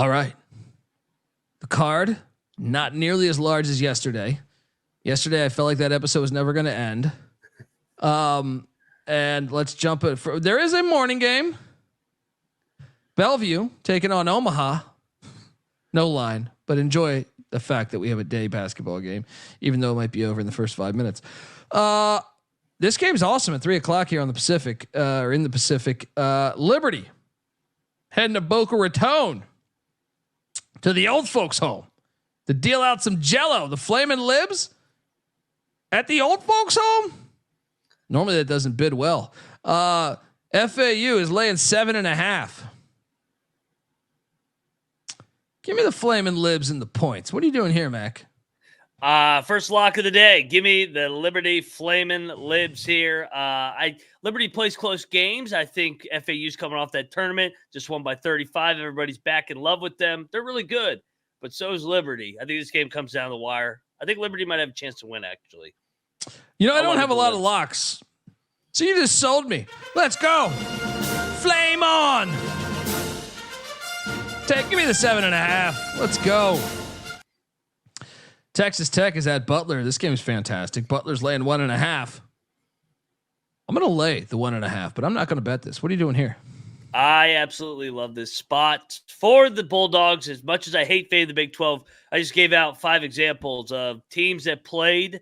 All right. The card, not nearly as large as yesterday. Yesterday, I felt like that episode was never going to end. And let's jump it. There is a morning game. Bellevue taking on Omaha. No line, but enjoy the fact that we have a day basketball game, even though it might be over in the first 5 minutes. This game's awesome at 3:00 here on the Pacific, or in the Pacific. Liberty heading to Boca Raton to the old folks' home to deal out some Jello. The Flamin' Libs at the old folks' home. Normally that doesn't bid well. FAU is laying 7.5. Give me the Flamin' Libs and the points. What are you doing here, Mac? First lock of the day. Give me the Liberty Flamin' Libs here. Liberty plays close games. I think FAU's coming off that tournament, just won by 35. Everybody's back in love with them. They're really good, but so is Liberty. I think this game comes down the wire. I think Liberty might have a chance to win, actually. You know, I don't have a lot of locks, so you just sold me. Let's go. Flame on. Give me the 7.5. Let's go. Texas Tech is at Butler. This game is fantastic. Butler's laying 1.5. I'm going to lay the 1.5, but I'm not going to bet this. What are you doing here? I absolutely love this spot for the Bulldogs. As much as I hate fading the Big 12, I just gave out 5 examples of teams that played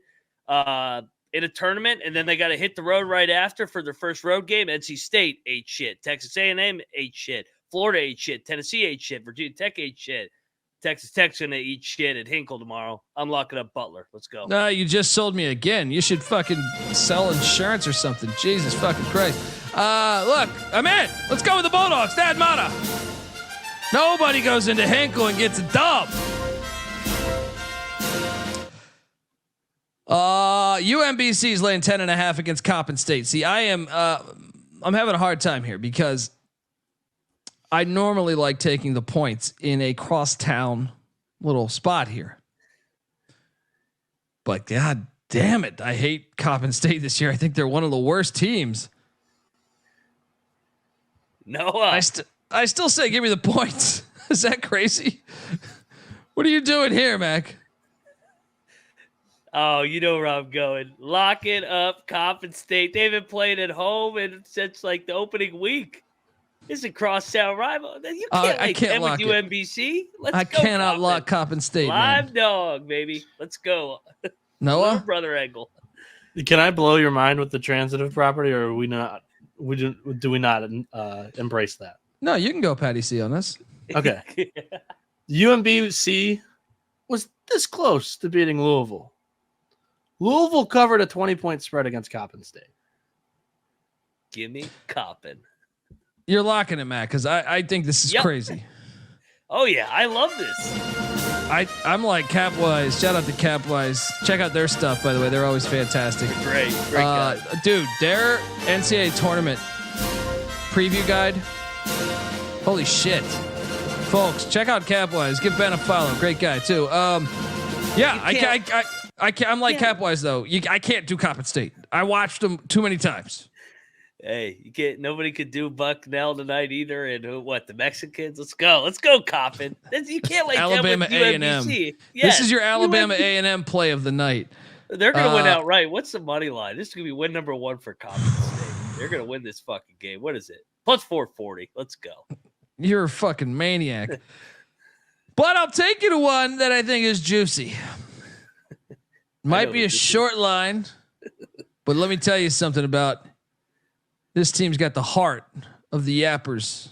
in a tournament, and then they got to hit the road right after for their first road game. NC State ate shit. Texas A&M ate shit. Florida ate shit. Tennessee ate shit. Virginia Tech ate shit. Texas Tech's going to eat shit at Hinkle tomorrow. I'm locking up Butler. Let's go. No, you just sold me again. You should fucking sell insurance or something. Jesus fucking Christ. Look, I'm in. Let's go with the Bulldogs. Thad Matta. Nobody goes into Hinkle and gets a dub. UMBC is laying 10.5 against Coppin State. See, I'm having a hard time here because I normally like taking the points in a crosstown little spot here. But God damn it, I hate Coppin State this year. I think they're one of the worst teams. Noah. I still say give me the points. Is that crazy? What are you doing here, Mac? Oh, you know where I'm going. Lock it up, Coppin State. They haven't played at home since like the opening week. This is a crosstown rival. You can't lock with UMBC. I cannot lock Coppin State. Live man. dog, baby. Let's go. Noah, brother Engel. Can I blow your mind with the transitive property, or are we not? Do we not embrace that? No, you can go Patty C on this. Okay. UMBC was this close to beating Louisville. Louisville covered a 20-point spread against Coppin State. Give me Coppin. You're locking it, Matt, because I think this is crazy. Oh, yeah. I love this. I'm like Capwise. Shout out to Capwise. Check out their stuff, by the way. They're always fantastic. Great guy. Dude, their NCAA tournament preview guide. Holy shit. Folks, check out Capwise. Give Ben a follow. Great guy, too. Yeah, I'm like Capwise, though. I can't do Coppin State. I watched them too many times. Hey, you can't. Nobody could do Bucknell tonight either. And the Mexicans? Let's go, Coppin. You can't like Alabama A&M. Yeah, this is your Alabama A&M play of the night. They're gonna win outright. What's the money line? This is gonna be win number 1 for Coppin State. They're gonna win this fucking game. What is it? Plus 440. Let's go. You're a fucking maniac. But I'll take you to one that I think is juicy. Might be a short line, but let me tell you something about this team's got the heart of the Yappers.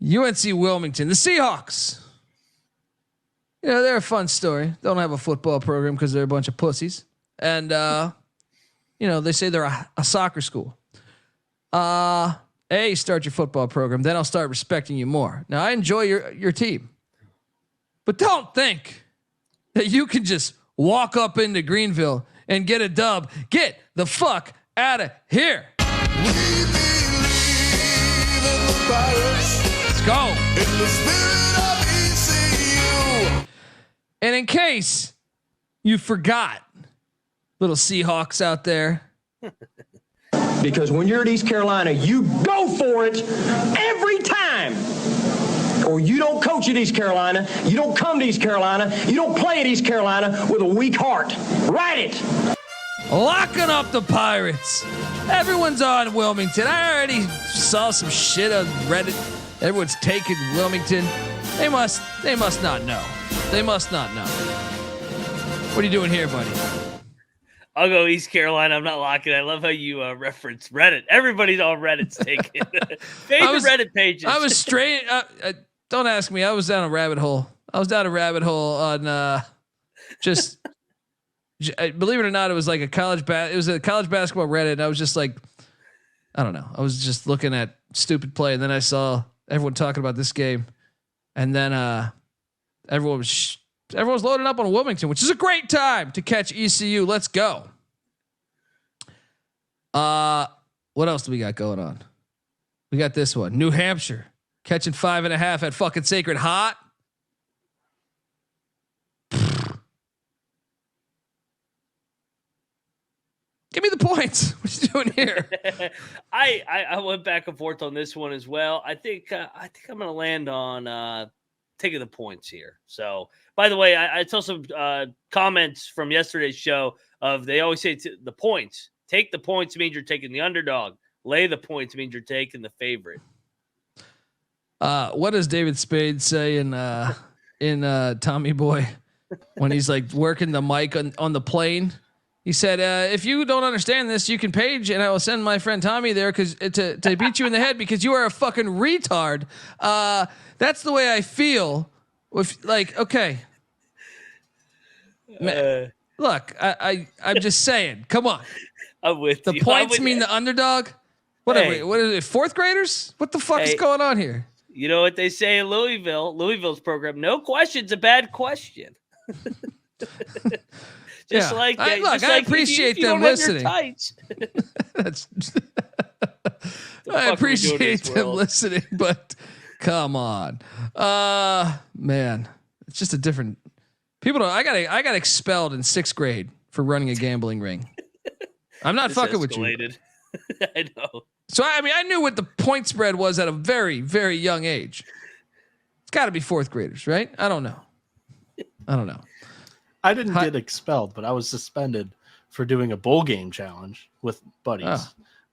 UNC Wilmington, the Seahawks. They're a fun story. They don't have a football program because they're a bunch of pussies. And, they say they're a soccer school. Start your football program. Then I'll start respecting you more. Now, I enjoy your team. But don't think that you can just walk up into Greenville and get a dub. Get the fuck out of here. Let's go. And in case you forgot, little Seahawks out there. Because when you're at East Carolina, you go for it every time. or you don't coach at East Carolina, you don't come to East Carolina, you don't play at East Carolina with a weak heart. Write it. Locking up the Pirates. Everyone's on Wilmington. I already saw some shit on Reddit. Everyone's taking Wilmington. They must not know. They must not know. What are you doing here, buddy? I'll go East Carolina. I'm not locking. I love how you reference Reddit. Everybody's on Reddit's taking. Favorite Reddit pages. I was straight. Don't ask me. I was down a rabbit hole. On just. Believe it or not, it was like a college basketball Reddit. And I was just like, I don't know. I was just looking at stupid play, and then I saw everyone talking about this game, and then everyone was loading up on Wilmington, which is a great time to catch ECU. Let's go. What else do we got going on? We got this one: New Hampshire catching 5.5 at fucking Sacred Hot. Give me the points. What are you doing here? I went back and forth on this one as well. I think I'm going to land on taking the points here. So, by the way, I saw some comments from yesterday's show of they always say the points. Take the points means you're taking the underdog. Lay the points means you're taking the favorite. What does David Spade say in Tommy Boy when he's like working the mic on the plane? He said, if you don't understand this, you can page and I will send my friend Tommy there to beat you in the head because you are a fucking retard. That's the way I feel. Okay. Look, I'm just saying, come on. I'm with you. The points mean the underdog. What are we? What is it? Fourth graders? What the fuck is going on here? You know what they say in Louisville's program, no question's a bad question. Just like that. Look, I appreciate them listening. I appreciate them listening, but come on, man, it's just a different. People don't. I got expelled in 6th grade for running a gambling ring. I'm not fucking with you. I know. So I knew what the point spread was at a very, very young age. It's got to be 4th graders, right? I don't know. I didn't get expelled, but I was suspended for doing a bowl game challenge with buddies. Oh.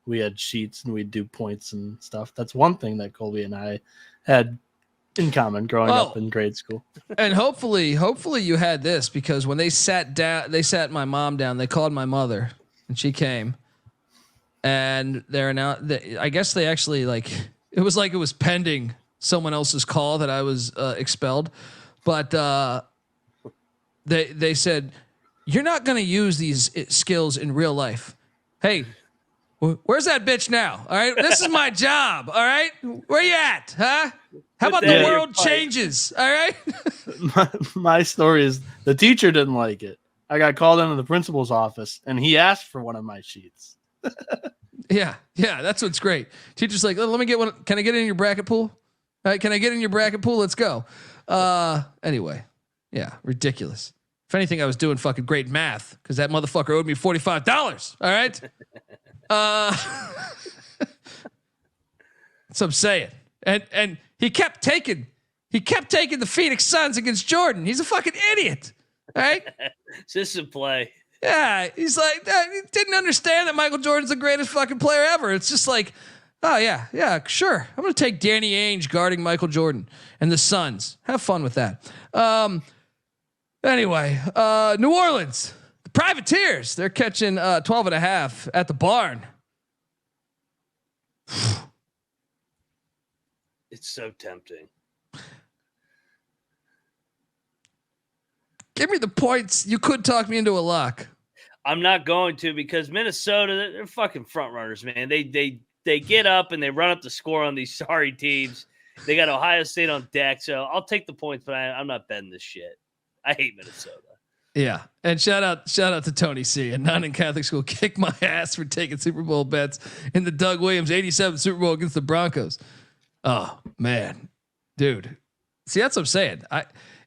We had sheets and we'd do points and stuff. That's one thing that Colby and I had in common growing up in grade school. And hopefully you had this because when they sat my mom down, they called my mother and she came and I guess they actually it was pending someone else's call that I was expelled, but They said, you're not going to use these skills in real life. Hey, where's that bitch now? All right. This is my job. All right. Where you at? Huh? How about the world changes? All right. my story is the teacher didn't like it. I got called into the principal's office and he asked for one of my sheets. Yeah. That's what's great. Teacher's like, let me get one. Can I get in your bracket pool? All right. Can I get in your bracket pool? Let's go. Anyway. Yeah. Ridiculous. If anything, I was doing fucking great math because that motherfucker owed me $45. All right. So I'm saying, and he kept taking the Phoenix Suns against Jordan. He's a fucking idiot. All right. System play. Yeah. He's like, he didn't understand that Michael Jordan's the greatest fucking player ever. It's just like, oh yeah, sure. I'm going to take Danny Ainge guarding Michael Jordan and the Suns. Have fun with that. Anyway, New Orleans, the Privateers, they're catching 12.5 at the Barn. It's so tempting. Give me the points. You could talk me into a lock. I'm not going to because Minnesota, they're fucking front runners, man. They get up and they run up the score on these sorry teams. They got Ohio State on deck, so I'll take the points, but I'm not betting this shit. I hate Minnesota. Yeah. And shout out to Tony C. A nun in Catholic school kicked my ass for taking Super Bowl bets in the Doug Williams 87 Super Bowl against the Broncos. Oh man, dude. See, that's what I'm saying.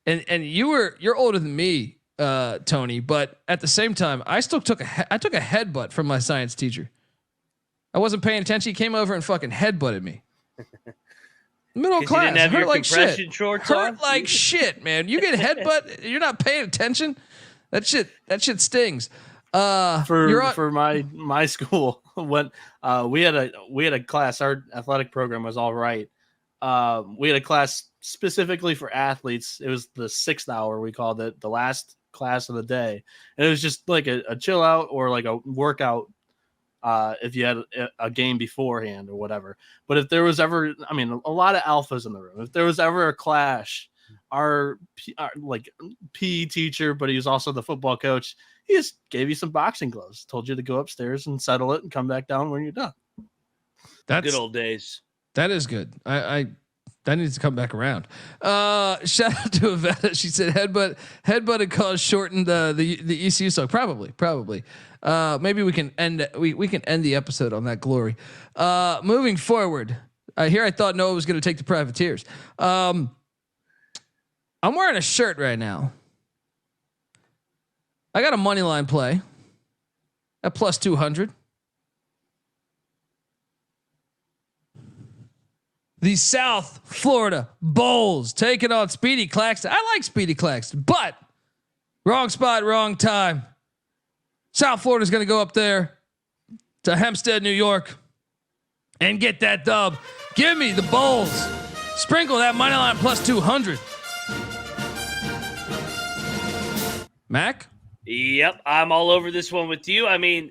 And you're older than me, Tony, but at the same time, I still took a headbutt from my science teacher. I wasn't paying attention. He came over and fucking headbutted me. Middle class. You didn't have hurt your like compression shit. shorts Hurt on? like shit, man. You get headbutt. You're not paying attention. That shit stings. For my school, when we had a class, our athletic program was all right. We had a class specifically for athletes. It was the 6th hour, we called it, the last class of the day, and it was just like a chill out or like a workout. If you had a game beforehand or whatever. But if there was ever, a lot of alphas in the room. If there was ever a clash, our like PE teacher, but he was also the football coach, he just gave you some boxing gloves, told you to go upstairs and settle it and come back down when you're done. That's good old days. That is good. That needs to come back around. Shout out to Yvette. She said headbutt and cause shortened the ECU song. Probably. Maybe we can end the episode on that glory. Moving forward, here I thought Noah was going to take the Privateers. I'm wearing a shirt right now. I got a money line play at plus 200. The South Florida Bulls taking on Speedy Claxton. I like Speedy Claxton, but wrong spot, wrong time. South Florida's going to go up there to Hempstead, New York, and get that dub. Give me the Bulls. Sprinkle that money line plus 200. Mac? Yep, I'm all over this one with you.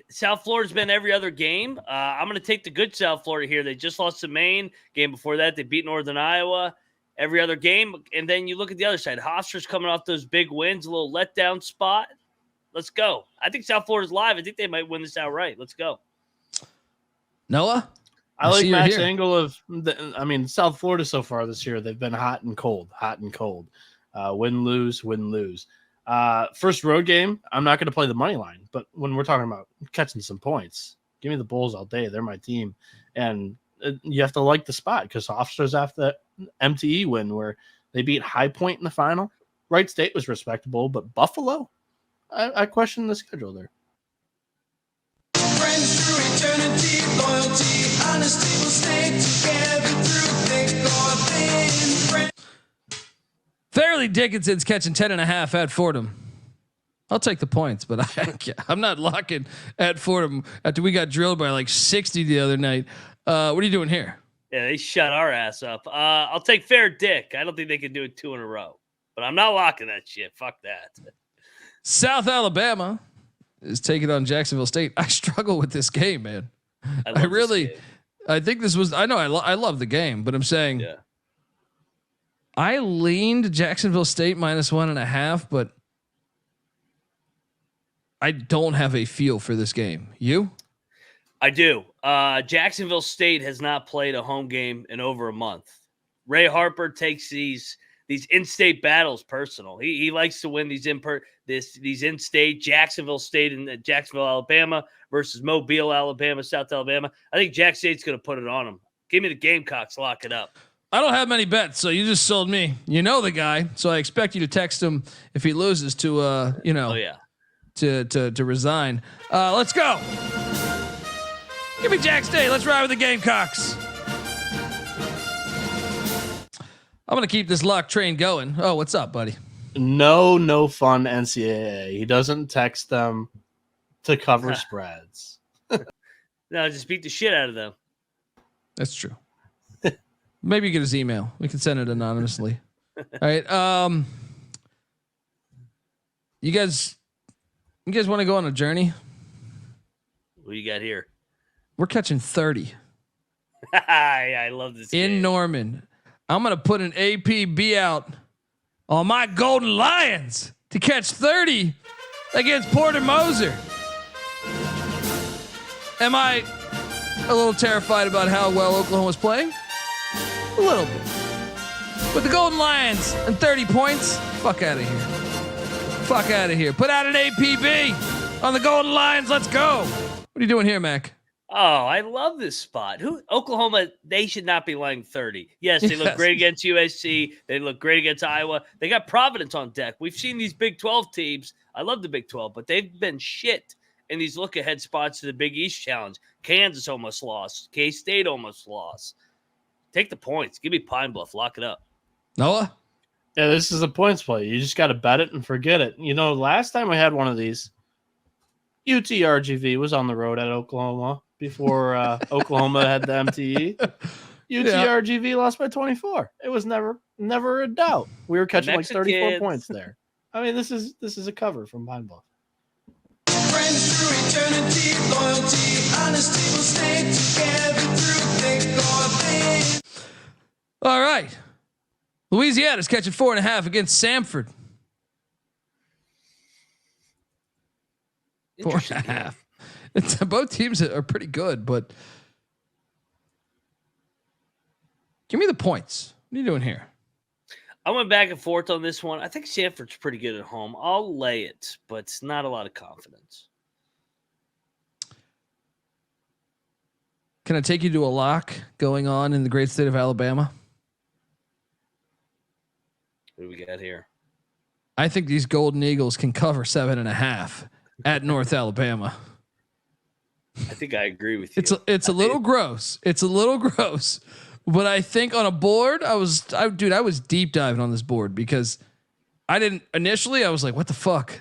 South Florida's been every other game. I'm going to take the good South Florida here. They just lost to Maine. Game before that, they beat Northern Iowa. Every other game. And then you look at the other side. Hofstra's coming off those big wins, a little letdown spot. Let's go. I think South Florida's live. I think they might win this outright. Let's go. Noah? I like Mac's angle of, South Florida so far this year. They've been hot and cold. Win, lose, win, lose. First road game, I'm not going to play the money line, but when we're talking about catching some points, give me the Bulls all day. They're my team. And you have to like the spot because Hofstra's after that MTE win where they beat High Point in the final. Wright State was respectable, but Buffalo, I question the schedule there. Friends through eternity, loyalty, honesty will stay together through thick or thin. Fairleigh Dickinson's catching 10.5 at Fordham. I'll take the points, but I'm not locking at Fordham after we got drilled by like 60 the other night. What are you doing here? Yeah, they shut our ass up. I'll take Fair Dick. I don't think they can do it 2 in a row, but I'm not locking that shit. Fuck that. South Alabama is taking on Jacksonville State. I struggle with this game, man. I think this was, I love the game, but I'm saying, yeah. I leaned Jacksonville State -1.5, but I don't have a feel for this game. You? I do. Jacksonville State has not played a home game in over a month. Ray Harper takes these in-state battles personal. He likes to win these in-state. Jacksonville State and Jacksonville, Alabama versus Mobile, Alabama, South Alabama. I think Jack State's going to put it on them. Give me the Gamecocks. Lock it up. I don't have many bets, so you just sold me. You know the guy, so I expect you to text him if he loses to, to resign. Let's go. Give me Jack State. Let's ride with the Gamecocks. I'm gonna keep this lock train going. Oh, what's up, buddy? No fun NCAA. He doesn't text them to cover spreads. No, just beat the shit out of them. That's true. Maybe get his email. We can send it anonymously. All right. You guys want to go on a journey? What you got here? We're catching 30. I love this in game. Norman. I'm going to put an APB out on my Golden Lions to catch 30 against Porter Moser. Am I a little terrified about how well Oklahoma's playing? A little bit. But the Golden Lions and 30 points? Fuck out of here. Fuck out of here. Put out an APB on the Golden Lions. Let's go. What are you doing here, Mac? Oh, I love this spot. Oklahoma, they should not be laying 30. Yes, they look great against USC. They look great against Iowa. They got Providence on deck. We've seen these Big 12 teams. I love the Big 12, but they've been shit in these look-ahead spots to the Big East Challenge. Kansas almost lost. K-State almost lost. Take the points. Give me Pine Bluff. Lock it up. Noah? Yeah, this is a points play. You just got to bet it and forget it. You know, last time I had one of these, UTRGV was on the road at Oklahoma before Oklahoma had the MTE. UTRGV lost by 24. It was never a doubt. We were catching like 34 points there. I mean, this is a cover from Pine Bluff. Friends through eternity, loyalty, honesty will stay together through thick or thin. All right. Louisiana's catching 4.5 against Samford. 4.5. It's both teams are pretty good, but give me the points. What are you doing here? I went back and forth on this one. I think Samford's pretty good at home. I'll lay it, but it's not a lot of confidence. Can I take you to a lock going on in the great state of Alabama? What do we got here? I think these Golden Eagles can cover 7.5 at North Alabama. I think I agree with you. It's a little gross. It's a little gross, but I think on a board, I was deep diving on this board because I was like, what the fuck?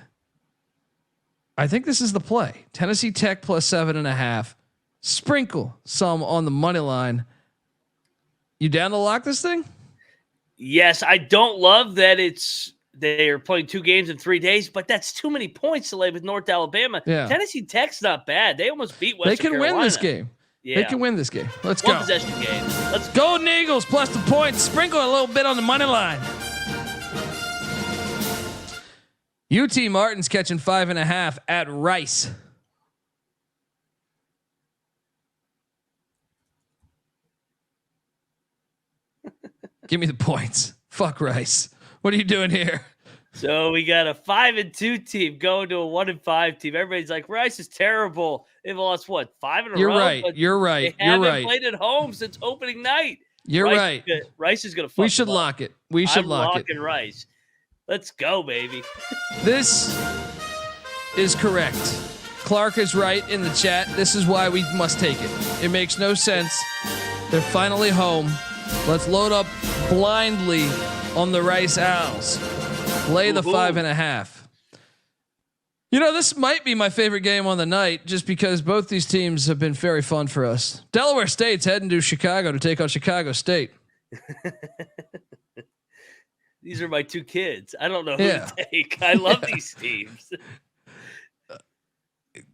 I think this is the play. Tennessee Tech plus 7.5. Sprinkle some on the money line. You down to lock this thing? Yes, I don't love that they are playing 2 games in 3 days, but that's too many points to lay with North Alabama. Yeah. Tennessee Tech's not bad. They almost beat Western Carolina. They can win this game. Yeah. They can win this game. Let's One go. possession game. Let's go. Golden Eagles plus the points. Sprinkle a little bit on the money line. UT Martin's catching 5.5 at Rice. Give me the points. Fuck Rice. What are you doing here? So we got a 5-2 team going to a 1-5 team. Everybody's like, Rice is terrible. They've lost what, 5 in a row? You're right. You're right. They haven't played at home since opening night. You're right. Rice is going to fuck We should them up. lock it. We should lock it. Locking Rice. Let's go, baby. This is correct. Clark is right in the chat. This is why we must take it. It makes no sense. They're finally home. Let's load up blindly on the Rice Owls. Lay the 5.5. You know, this might be my favorite game on the night just because both these teams have been very fun for us. Delaware State's heading to Chicago to take on Chicago State. These are my 2 kids. I don't know who to take. I love these teams.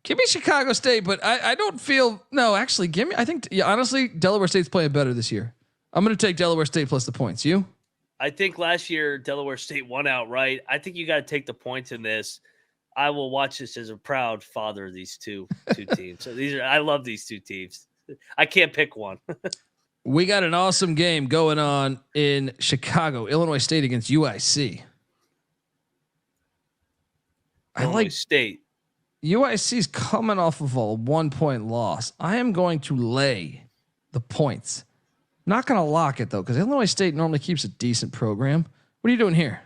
Give me Chicago State, but I don't feel no. Actually, give me. I think honestly, Delaware State's playing better this year. I'm going to take Delaware State plus the points. You? I think last year Delaware State won outright. I think you got to take the points in this. I will watch this as a proud father of these two teams. So I love these 2 teams. I can't pick one. We got an awesome game going on in Chicago. Illinois State against UIC. Illinois State. UIC's coming off of a 1-point loss. I am going to lay the points. Not going to lock it though, because Illinois State normally keeps a decent program. What are you doing here?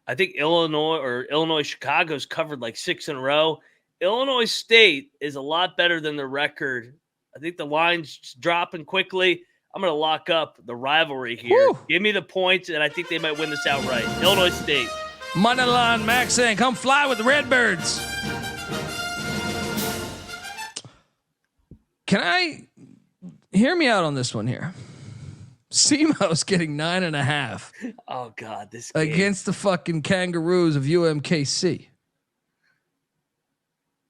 I think Illinois Chicago's covered like 6 in a row. Illinois State is a lot better than the record. I think the line's dropping quickly. I'm going to lock up the rivalry here. Woo. Give me the points, and I think they might win this outright. Illinois State. Money line, Max saying, come fly with the Redbirds. Can I hear me out on this one here? SEMO's getting 9.5. Oh God, this game. Against the fucking Kangaroos of UMKC.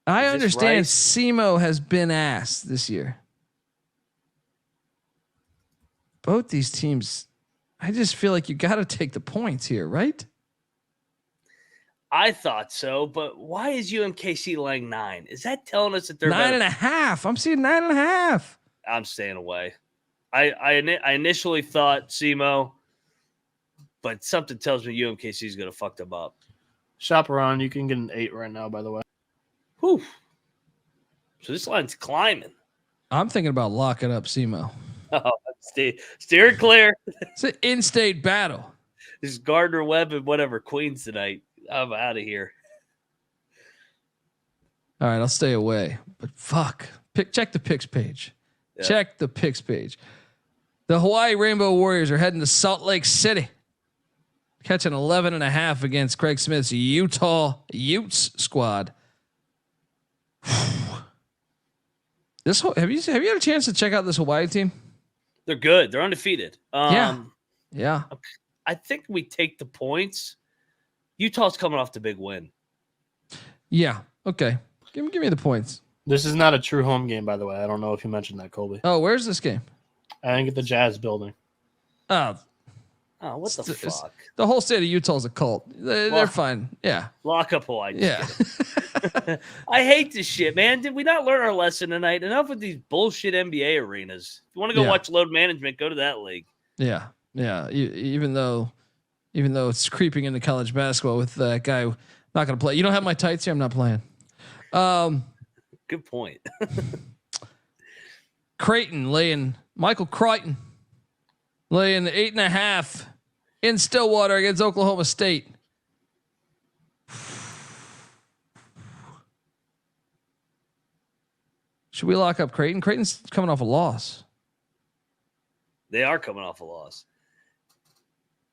I understand SEMO has been ass this year. Both these teams, I just feel like you got to take the points here, right? I thought so, but why is UMKC laying 9? Is that telling us that they're 9.5? I'm seeing 9.5. I'm staying away. I initially thought SEMO, but something tells me UMKC is going to fuck them up. Shop around. You can get an 8 right now, by the way. Whew. So this line's climbing. I'm thinking about locking up SEMO. Oh, steer it clear. It's an in-state battle. This is Gardner Webb and whatever Queens tonight. I'm out of here. All right, I'll stay away. But fuck, check the picks page. Yeah. Check the picks page. The Hawaii Rainbow Warriors are heading to Salt Lake City, catching 11.5 against Craig Smith's Utah Utes squad. Have you had a chance to check out this Hawaii team? They're good. They're undefeated. Yeah. I think we take the points. Utah's coming off the big win. Yeah. Okay. Give me the points. This is not a true home game, by the way. I don't know if you mentioned that, Colby. Oh, where's this game? I think at the Jazz building. Oh, what the fuck? The whole state of Utah is a cult. They're fine. Yeah. Lock up Hawaii. Yeah. I hate this shit, man. Did we not learn our lesson tonight? Enough with these bullshit NBA arenas. If you want to go watch load management, go to that league. Yeah. Yeah. Even though it's creeping into college basketball with that guy not going to play. You don't have my tights here. I'm not playing. Good point. Creighton laying 8.5 in Stillwater against Oklahoma State. Should we lock up Creighton? Creighton's coming off a loss. They are coming off a loss.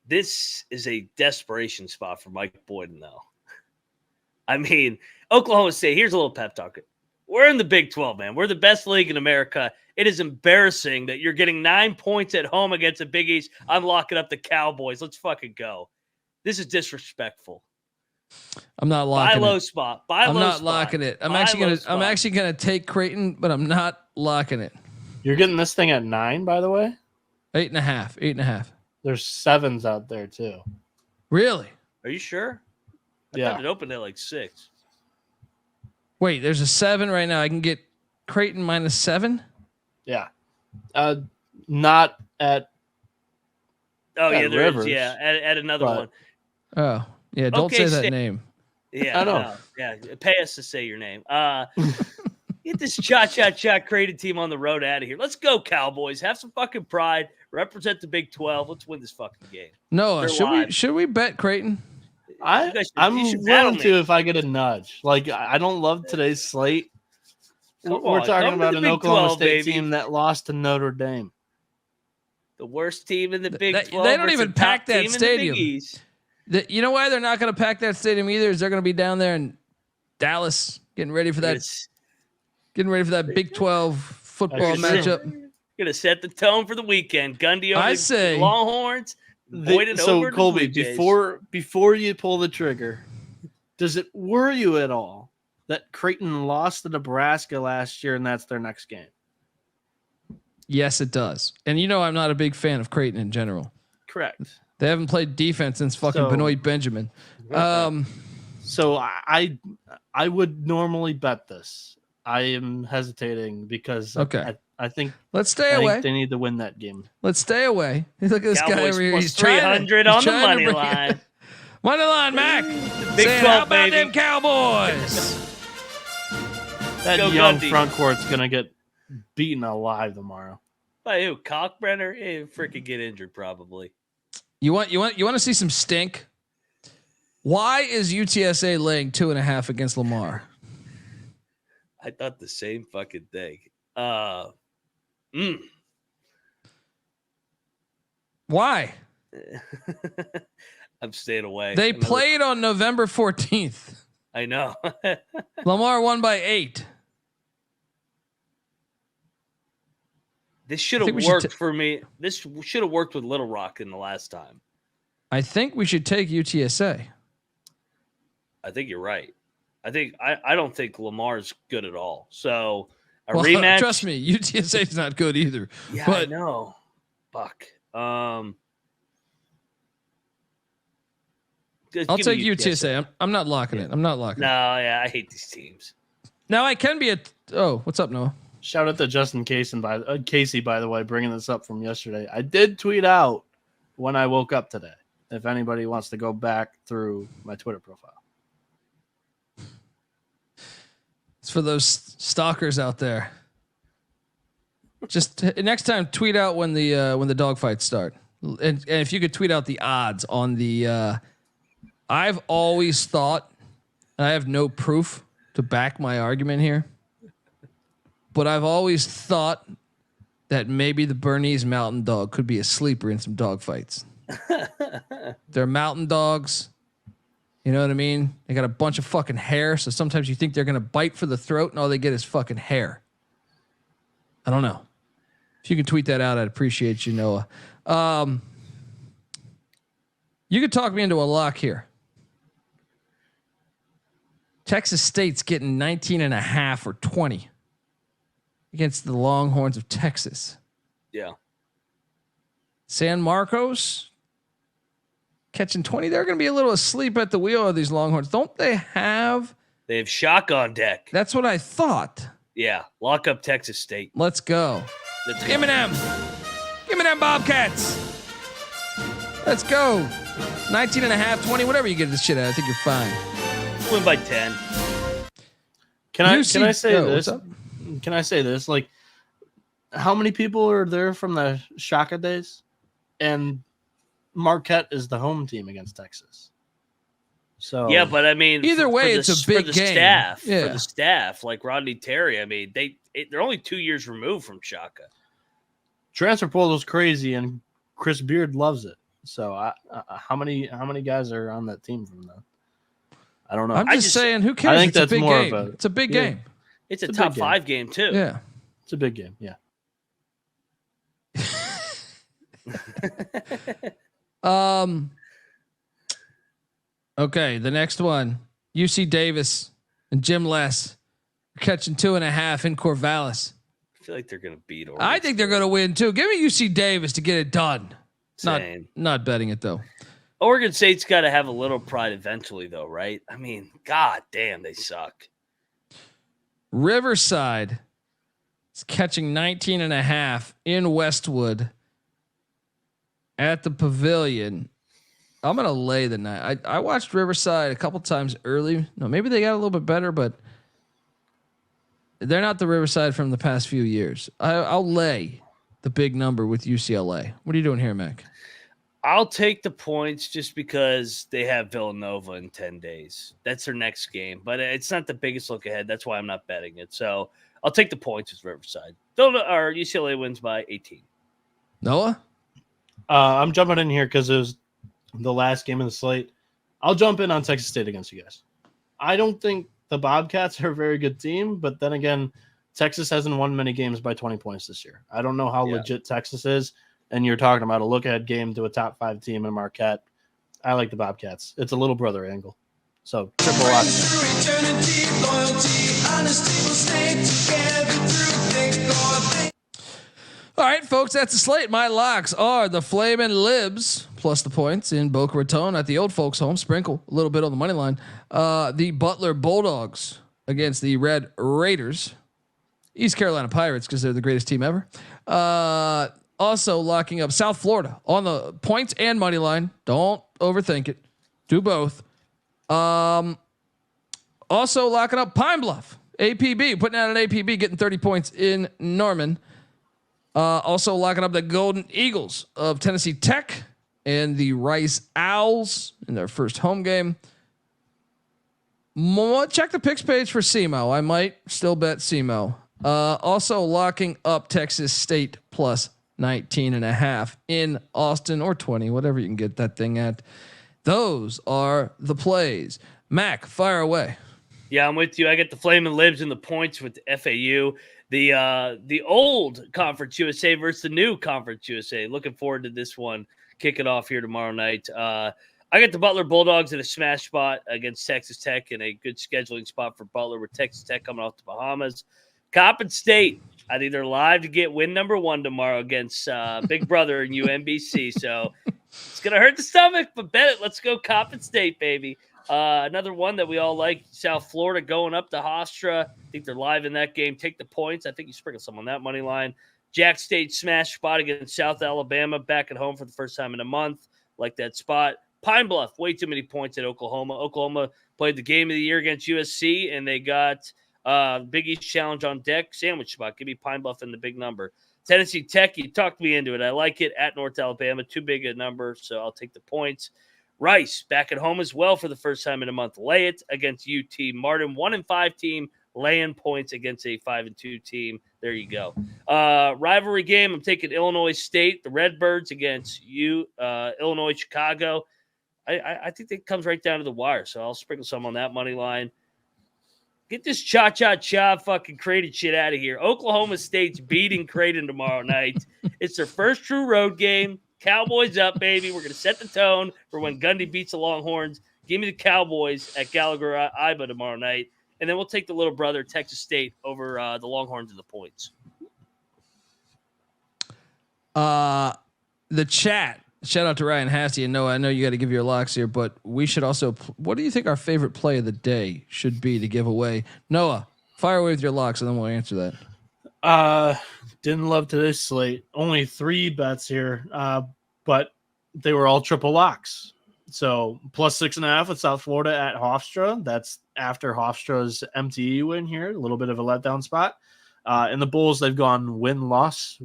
This is a desperation spot for Mike Boynton, though. I mean, Oklahoma State, here's a little pep talk. We're in the Big 12, man. We're the best league in America. It is embarrassing that you're getting 9 points at home against the Big East. I'm locking up the Cowboys. Let's fucking go. This is disrespectful. I'm not locking Buy low spot. I'm not locking it. I'm actually gonna take Creighton, but I'm not locking it. You're getting this thing at 9, by the way? 8.5. There's 7s out there too. Really? Are you sure? I Yeah. thought it opened at like 6. Wait, there's a 7 right now. I can get Creighton -7. Yeah. Not at Oh At yeah, there Rivers, is. Yeah, at another but- one. Oh, yeah. Don't Okay, say that State. name. Yeah, I know. no, yeah. Pay us to say your name. Get this cha-cha-cha Creighton team on the road out of here. Let's go, Cowboys. Have some fucking pride. Represent the Big 12. Let's win this fucking game. Noah, They're should we bet Creighton? You guys I'm should battle willing me. to if I get a nudge. Like, I don't love today's slate. Come We're on, talking come to about the an Big Oklahoma 12, State baby. team that lost to Notre Dame. The worst team in the Big They 12. don't versus even the top pack that team in the Big stadium. East. You know why they're not going to pack that stadium either? Is they're going to be down there in Dallas getting ready for that It's Big 12 football You're matchup. gonna set the tone for the weekend. Gundy over I the say- Longhorns. Boynton over So the Colby, Blue Jays. before you pull the trigger, does it worry you at all that Creighton lost to Nebraska last year and that's their next game? Yes, it does. And you know I'm not a big fan of Creighton in general. Correct. They haven't played defense since fucking So- Benoit Benjamin. So I would normally bet this. I am hesitating because Okay. I think Let's stay I away. think they need to win that game. Let's stay away. Look at this guy Cowboys over here. plus He's trying 300 he's on the trying to money bring- line. Money line, Mac. Big Saying, 12, how about baby. them Cowboys? That go young Gundy. front court's gonna get beaten alive tomorrow. By who? Kalkbrenner? He'll freaking get injured probably. You want to see some stink? Why is UTSA laying 2.5 against Lamar? I thought the same fucking thing. Why? I'm staying away. They played on November 14th. I know. Lamar won by 8. This should I have think we should worked for me. This should have worked with Little Rock in the last time. I think we should take UTSA. I think you're right. I don't think Lamar's good at all. So a Well, rematch. trust me, UTSA is not good either. Yeah, but I know. Fuck. I'll take UTSA. I'm not locking it. I'm not locking No, it. yeah, I hate these teams. Now I can be a. Oh, what's up, Noah? Shout out to Justin Casey, by the way, bringing this up from yesterday. I did tweet out when I woke up today. If anybody wants to go back through my Twitter profile. It's for those stalkers out there. Just next time, tweet out when the dog fights start, and if you could tweet out the odds on the. I've always thought, and I have no proof to back my argument here, but I've always thought that maybe the Bernese Mountain Dog could be a sleeper in some dog fights. They're mountain dogs. You know what I mean? They got a bunch of fucking hair. So sometimes you think they're going to bite for the throat and all they get is fucking hair. I don't know. If you can tweet that out, I'd appreciate you, Noah. You could talk me into a lock here. Texas State's getting 19.5 or 20 against the Longhorns of Texas. Yeah. San Marcos catching 20. They're going to be a little asleep at the wheel of these Longhorns. Don't they have? They have shotgun deck. That's what I thought. Yeah. Lock up Texas State. Let's go. Give me them. Give me them Bobcats. Let's go. 19.5, 20, whatever you get this shit at. I think you're fine. Win by 10. Can I say this? Can I say this? Like, how many people are there from the Shaka days? And Marquette is the home team against Texas. So yeah, but I mean, either way, it's a big game. Staff, yeah. For the staff, like Rodney Terry, I mean, they're only 2 years removed from Shaka. Transfer portal is crazy, and Chris Beard loves it. So, how many guys are on that team from that? I don't know. I'm just saying, who cares? I think it's that's a big more game. of a. It's a big game. It's a top 5 game too. Yeah, it's a big game. Yeah. Okay, the next one, UC Davis and Jim Les catching 2.5 in Corvallis. I feel like they're going to beat Oregon. I think they're going to win too. Give me UC Davis to get it done. Same. Not betting it though. Oregon State's got to have a little pride eventually though, right? I mean, god damn, they suck. Riverside is catching 19.5 in Westwood at the Pavilion. I'm going to lay the night. I watched Riverside a couple times early. No, maybe they got a little bit better, but they're not the Riverside from the past few years. I'll lay the big number with UCLA. What are you doing here, Mac? I'll take the points just because they have Villanova in 10 days. That's their next game, but it's not the biggest look ahead. That's why I'm not betting it. So I'll take the points with Riverside. Or UCLA wins by 18. Noah? I'm jumping in here because it was the last game of the slate. I'll jump in on Texas State against you guys. I don't think the Bobcats are a very good team, but then again, Texas hasn't won many games by 20 points this year. I don't know how legit Texas is. And you're talking about a look-ahead game to a top 5 team in Marquette. I like the Bobcats. It's a little brother angle. So, triple lock. All right, folks, that's the slate. My locks are the Flamin' Libs plus the points in Boca Raton at the old folks' home. Sprinkle a little bit on the money line. The Butler Bulldogs against the Red Raiders. East Carolina Pirates because they're the greatest team ever. Also locking up South Florida on the points and money line. Don't overthink it. Do both. Also locking up Pine Bluff. APB, putting out an APB, getting 30 points in Norman. Also locking up the Golden Eagles of Tennessee Tech and the Rice Owls in their first home game. Check the picks page for SEMO. I might still bet SEMO. Also locking up Texas State plus 19.5 in Austin or 20, whatever you can get that thing at. Those are the plays. Mac, fire away. Yeah, I'm with you. I get the Flamin' Libs and the points with FAU. The old Conference USA versus the new Conference USA. Looking forward to this one kicking off here tomorrow night. I got the Butler Bulldogs in a smash spot against Texas Tech and a good scheduling spot for Butler with Texas Tech coming off the Bahamas. Coppin State, I'd either live to get win number 1 tomorrow against Big Brother and UMBC. So it's going to hurt the stomach, but bet it. Let's go Coppin State, baby. Another one that we all like, South Florida going up to Hofstra. I think they're live in that game. Take the points. I think you sprinkle some on that money line. Jack State smash spot against South Alabama back at home for the first time in a month. Like that spot. Pine Bluff, way too many points at Oklahoma. Oklahoma played the game of the year against USC, and they got Big East Challenge on deck. Sandwich spot. Give me Pine Bluff in the big number. Tennessee Tech, you talked me into it. I like it at North Alabama. Too big a number, so I'll take the points. Rice back at home as well for the first time in a month. Lay it against UT Martin. 1-5 team laying points against a 5-2 team. There you go. Rivalry game. I'm taking Illinois State, the Redbirds against Illinois Chicago. I think that comes right down to the wire. So I'll sprinkle some on that money line. Get this cha-cha-cha fucking Creighton shit out of here. Oklahoma State's beating Creighton tomorrow night. It's their first true road game. Cowboys up, baby. We're going to set the tone for when Gundy beats the Longhorns. Give me the Cowboys at Gallagher Iba tomorrow night. And then we'll take the little brother, Texas State, over the Longhorns and the points. The chat. Shout out to Ryan Hasty and Noah. I know you got to give your locks here, but we should also. What do you think our favorite play of the day should be to give away? Noah, fire away with your locks, and then we'll answer that. Didn't love today's slate. Only 3 bets here, but they were all triple locks. So plus 6.5 with South Florida at Hofstra. That's after Hofstra's MTE win here. A little bit of a letdown spot. And the Bulls, they've gone win-loss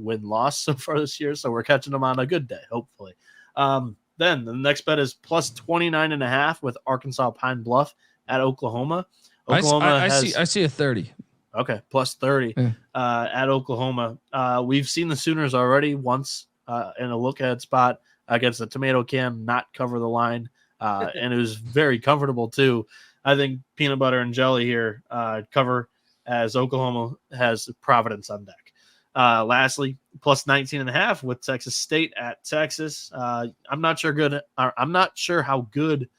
so far this year. So we're catching them on a good day, hopefully. Then the next bet is plus 29.5 with Arkansas Pine Bluff at Oklahoma. I see a 30. Okay, plus 30 at Oklahoma. We've seen the Sooners already once in a look-ahead spot against the Tomato Can not cover the line, and it was very comfortable too. I think peanut butter and jelly here cover as Oklahoma has Providence on deck. Lastly, plus 19.5 with Texas State at Texas. I'm not sure how good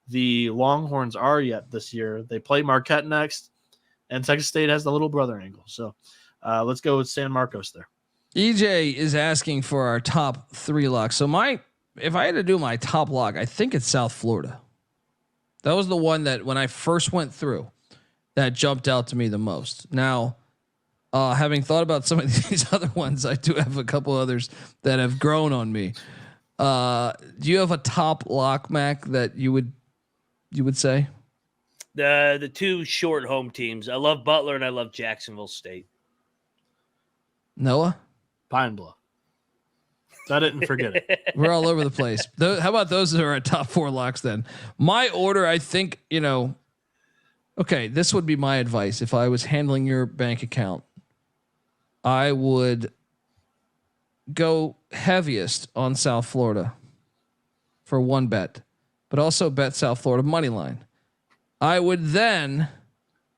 the Longhorns are yet this year. They play Marquette next, and Texas State has the little brother angle. So let's go with San Marcos there. EJ is asking for our top 3 locks. So if I had to do my top lock, I think it's South Florida. That was the one that when I first went through, that jumped out to me the most. Now, having thought about some of these other ones, I do have a couple others that have grown on me. Do you have a top lock, Mac, that you would say? The 2 short home teams. I love Butler and I love Jacksonville State. Noah? Pine Bluff. I didn't forget it. We're all over the place. How about those are our top 4 locks then? My order, I think, okay, this would be my advice. If I was handling your bank account, I would go heaviest on South Florida for 1 bet, but also bet South Florida money line. I would then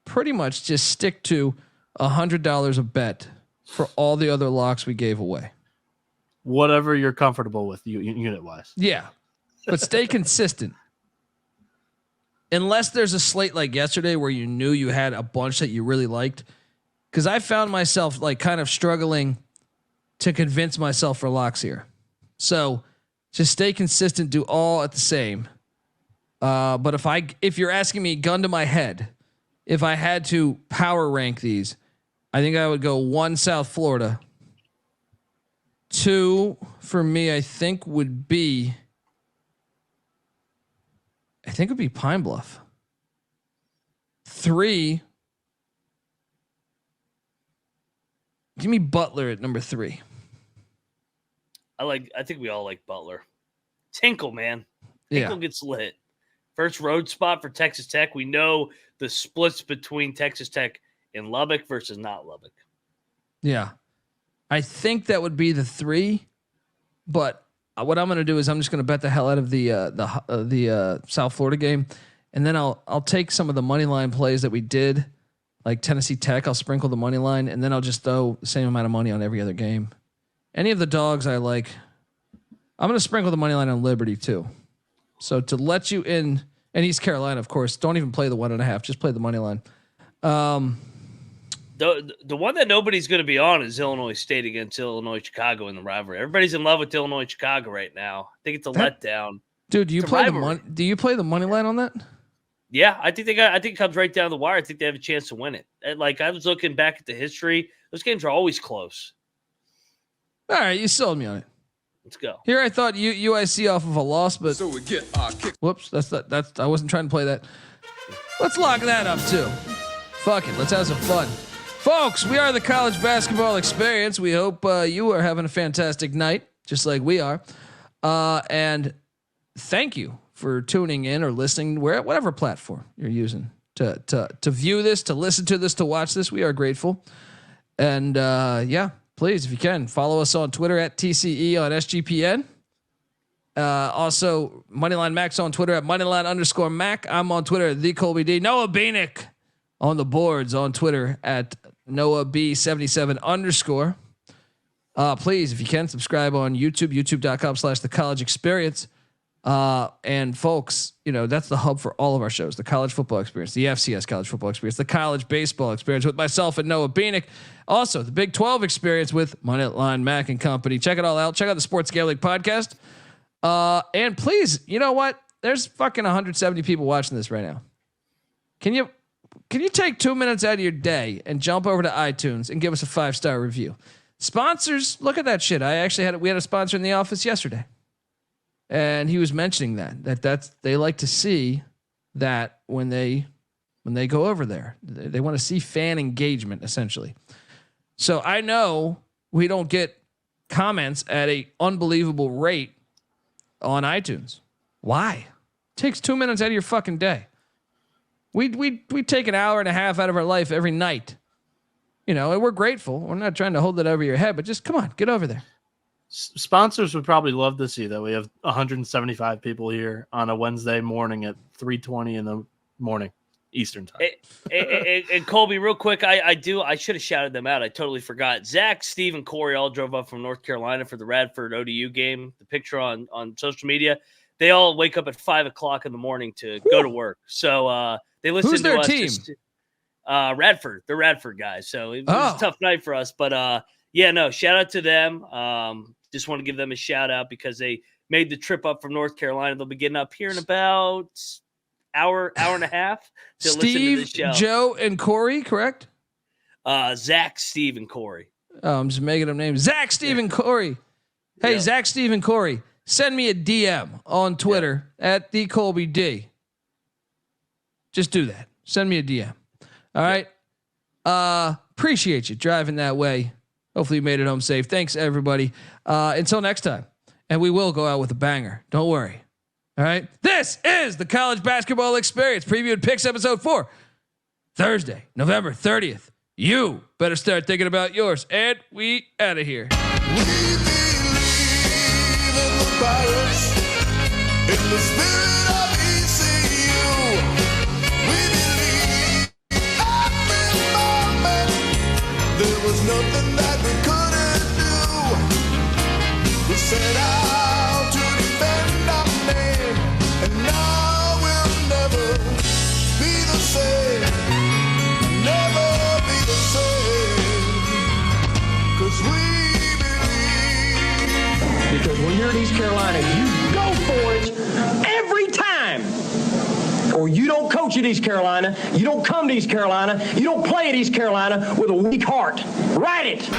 pretty much just stick to $100 a bet for all the other locks we gave away. Whatever you're comfortable with, unit wise. Yeah, but stay consistent. Unless there's a slate like yesterday where you knew you had a bunch that you really liked, because I found myself like kind of struggling to convince myself for locks here. So just stay consistent, do all at the same. But if you're asking me gun to my head, if I had to power rank these, I think I would go 1 South Florida. 2 for me, I think would be Pine Bluff. 3, give me Butler at number 3. I think we all like Butler. It's Hinkle, man. Yeah. Hinkle gets lit. First road spot for Texas Tech. We know the splits between Texas Tech and Lubbock versus not Lubbock. Yeah. I think that would be the 3, but what I'm going to do is I'm just going to bet the hell out of the South Florida game, and then I'll take some of the money line plays that we did, like Tennessee Tech. I'll sprinkle the money line, and then I'll just throw the same amount of money on every other game. Any of the dogs I like, I'm going to sprinkle the money line on Liberty too. So to let you in, and East Carolina, of course, don't even play the 1.5, just play the money line. The one that nobody's going to be on is Illinois State against Illinois Chicago in the rivalry. Everybody's in love with Illinois Chicago right now. I think it's a letdown. Dude, do you play the money line on that? Yeah, I think it comes right down the wire. I think they have a chance to win it. And like I was looking back at the history, those games are always close. All right, you sold me on it. Let's go. Here I thought UIC off of a loss, but So we get our kick. Whoops, that's I wasn't trying to play that. Let's lock that up too. Fuck it, let's have some fun. Folks, we are the College Basketball Experience. We hope you are having a fantastic night, just like we are. And thank you for tuning in or listening, whatever platform you're using to view this, to listen to this, to watch this. We are grateful. And please, if you can, follow us on Twitter at TCE on SGPN. Also, Moneyline Max on Twitter at Moneyline_Mac. I'm on Twitter at the Colby D. Noah Bieniek on the boards on Twitter at Noah B77_. Please, if you can, subscribe on YouTube, youtube.com/The College Experience. And folks, that's the hub for all of our shows: the College Football Experience, the FCS College Football Experience, the College Baseball Experience with myself and Noah Bieniek. Also, the Big 12 Experience with Moneyline Mac and company. Check it all out. Check out the Sports Gambling Podcast. And please, you know what? There's fucking 170 people watching this right now. Can you take 2 minutes out of your day and jump over to iTunes and give us a 5-star review? Sponsors, look at that shit. We had a sponsor in the office yesterday, and he was mentioning that's they like to see that when they go over there, they want to see fan engagement essentially. So I know we don't get comments at a unbelievable rate on iTunes. Why? It takes 2 minutes out of your fucking day. We take an hour and a half out of our life every night. And we're grateful. We're not trying to hold it over your head, but just come on, get over there. Sponsors would probably love to see that we have 175 people here on a Wednesday morning at 3:20 in the morning Eastern time. And Colby, real quick, I should have shouted them out. I totally forgot. Zach, Steve, and Corey all drove up from North Carolina for the Radford ODU game. The picture on social media, they all wake up at 5:00 in the morning to go to work. So they listen Who's to their us. team? Radford, the Radford guys. So it was a tough night for us, but shout out to them. Just want to give them a shout out because they made the trip up from North Carolina. They'll be getting up here in about hour and a half to Steve, listen to the show. Joe, and Corey, correct? Zach, Steve, and Corey. Oh, I'm just making up names. Zach, Steve, and Corey. Hey, Yeah. Zach, Steve, and Corey, send me a DM on Twitter at the Colby D. Just do that. Send me a DM. All right. Appreciate you driving that way. Hopefully you made it home safe. Thanks everybody. Until next time. And we will go out with a banger. Don't worry. All right. This is the College Basketball Experience Preview and Picks episode 4. Thursday, November 30th. You better start thinking about yours. And we out of here. We believe in the Pirates, in the spirit of ECU. We believe every moment there was nothing that we couldn't do. We set out to defend our name, and now we'll never be the same. Never be the same. 'Cause we Because when you're at East Carolina, you go for it every time. Or you don't coach at East Carolina, you don't come to East Carolina, you don't play at East Carolina with a weak heart. Write it.